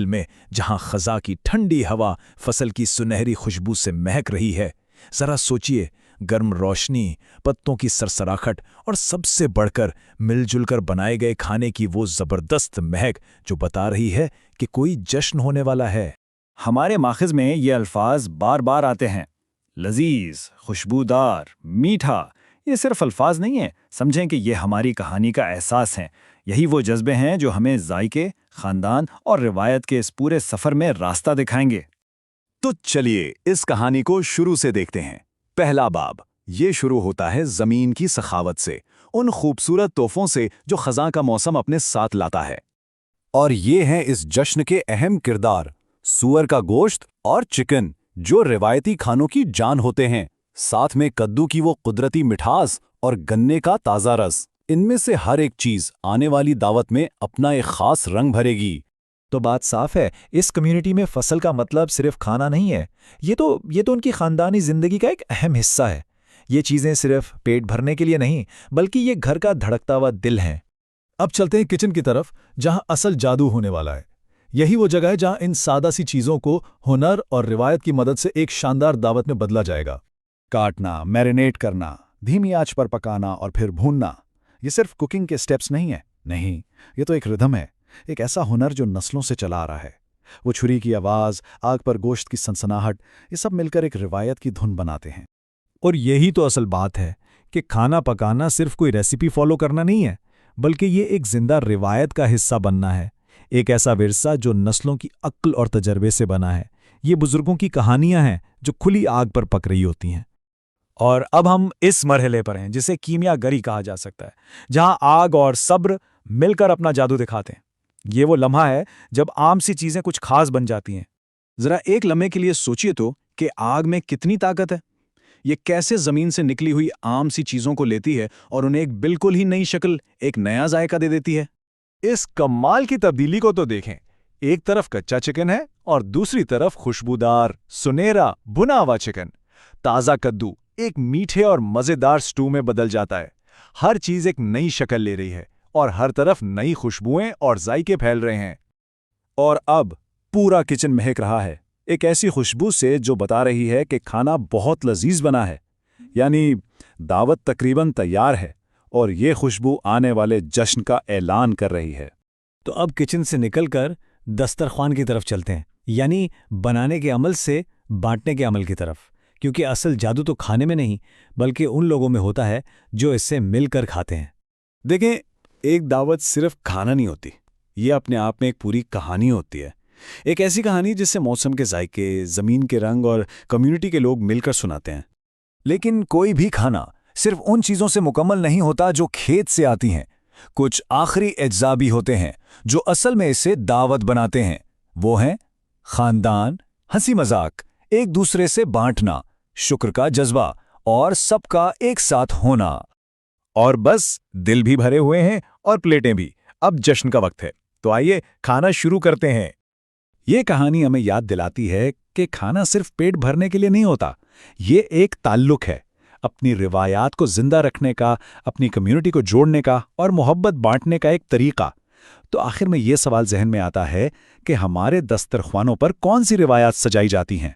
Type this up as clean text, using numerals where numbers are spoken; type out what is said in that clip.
में जहां खज़ा की ठंडी हवा फसल की सुनहरी खुशबू से महक रही है। जरा सोचिए, गर्म रोशनी, पत्तों की सरसराहट और सबसे बढ़कर मिलजुल कर बनाए गए खाने की वो जबरदस्त महक जो बता रही है कि कोई जश्न होने वाला है। हमारे माखिज में ये अल्फाज बार बार आते हैं, लजीज, खुशबूदार, मीठा। ये सिर्फ अल्फाज नहीं है, समझें कि ये हमारी कहानी का एहसास हैं। यही वो जज्बे हैं जो हमें जायके, खानदान और रिवायत के इस पूरे सफर में रास्ता दिखाएंगे। तो चलिए इस कहानी को शुरू से देखते हैं। पहला बाब ये शुरू होता है जमीन की सखावत से, उन खूबसूरत तोहफों से जो खज़ां का मौसम अपने साथ लाता है। और ये हैं इस जश्न के अहम किरदार, सूअर का गोश्त और चिकन, जो रिवायती खानों की जान होते हैं। साथ में कद्दू की वो कुदरती मिठास और गन्ने का ताज़ा रस। इनमें से हर एक चीज़ आने वाली दावत में अपना एक खास रंग भरेगी। तो बात साफ है, इस कम्युनिटी में फसल का मतलब सिर्फ खाना नहीं है। ये तो उनकी खानदानी जिंदगी का एक अहम हिस्सा है। ये चीजें सिर्फ पेट भरने के लिए नहीं, बल्कि ये घर का धड़कता हुआ दिल है। अब चलते हैं किचन की तरफ, जहां असल जादू होने वाला है। यही वो जगह है जहां इन सादा सी चीजों को हुनर और रिवायत की मदद से एक शानदार दावत में बदला जाएगा। काटना, मैरिनेट करना, धीमी आंच पर पकाना और फिर भूनना, ये सिर्फ कुकिंग के स्टेप्स नहीं है। नहीं, ये तो एक रिदम है, एक ऐसा हुनर जो नस्लों से चला आ रहा है। वो छुरी की आवाज़, आग पर गोश्त की सनसनाहट, ये सब मिलकर एक रिवायत की धुन बनाते हैं। और यही तो असल बात है कि खाना पकाना सिर्फ कोई रेसिपी फॉलो करना नहीं है, बल्कि ये एक जिंदा रिवायत का हिस्सा बनना है। एक ऐसा विरसा जो नस्लों की अक्ल और तजर्बे से बना है। ये बुजुर्गों की कहानियां हैं जो खुली आग पर पक रही होती हैं। और अब हम इस मरहले पर हैं जिसे कीमियागरी कहा जा सकता है, जहां आग और सब्र मिलकर अपना जादू दिखाते हैं। ये वो लम्हा है जब आम सी चीजें कुछ खास बन जाती हैं। जरा एक लम्हे के लिए सोचिए तो कि आग में कितनी ताकत है। ये कैसे जमीन से निकली हुई आम सी चीजों को लेती है और उन्हें एक बिल्कुल ही नई शक्ल, एक नया जायका दे देती है। इस कमाल की तब्दीली को तो देखें। एक तरफ कच्चा चिकन है और दूसरी तरफ खुशबूदार, सुनहरा, भुना हुआ चिकन। ताज़ा कद्दू एक मीठे और मज़ेदार स्टू में बदल जाता है। हर चीज़ एक नई शक्ल ले रही है और हर तरफ नई खुशबुएं और जायके फैल रहे हैं। और अब पूरा किचन महक रहा है, एक ऐसी खुशबू से जो बता रही है कि खाना बहुत लजीज बना है, यानी दावत तकरीबन तैयार है और ये खुशबू आने वाले जश्न का ऐलान कर रही है। तो अब किचन से निकलकर दस्तरख्वान की तरफ चलते हैं, यानी बनाने के अमल से बांटने के अमल की तरफ। क्योंकि असल जादू तो खाने में नहीं, बल्कि उन लोगों में होता है जो इससे मिलकर खाते हैं। देखें, एक दावत सिर्फ खाना नहीं होती, ये अपने आप में एक पूरी कहानी होती है। एक ऐसी कहानी जिससे मौसम के जायके, ज़मीन के रंग और कम्युनिटी के लोग मिलकर सुनाते हैं। लेकिन कोई भी खाना सिर्फ उन चीज़ों से मुकम्मल नहीं होता जो खेत से आती हैं। कुछ आखिरी अज्जा भी होते हैं जो असल में इसे दावत बनाते हैं। वो हैं खानदान, हंसी मजाक, एक दूसरे से बांटना, शुक्र का जज्बा और सबका एक साथ होना। और बस दिल भी भरे हुए हैं और प्लेटें भी। अब जश्न का वक्त है, तो आइए खाना शुरू करते हैं। ये कहानी हमें याद दिलाती है कि खाना सिर्फ पेट भरने के लिए नहीं होता, ये एक ताल्लुक है, अपनी रिवायात को जिंदा रखने का, अपनी कम्युनिटी को जोड़ने का और मोहब्बत बांटने का एक तरीका। तो आखिर में ये सवाल जहन में आता है कि हमारे दस्तरख्वानों पर कौन सी रिवायात सजाई जाती हैं?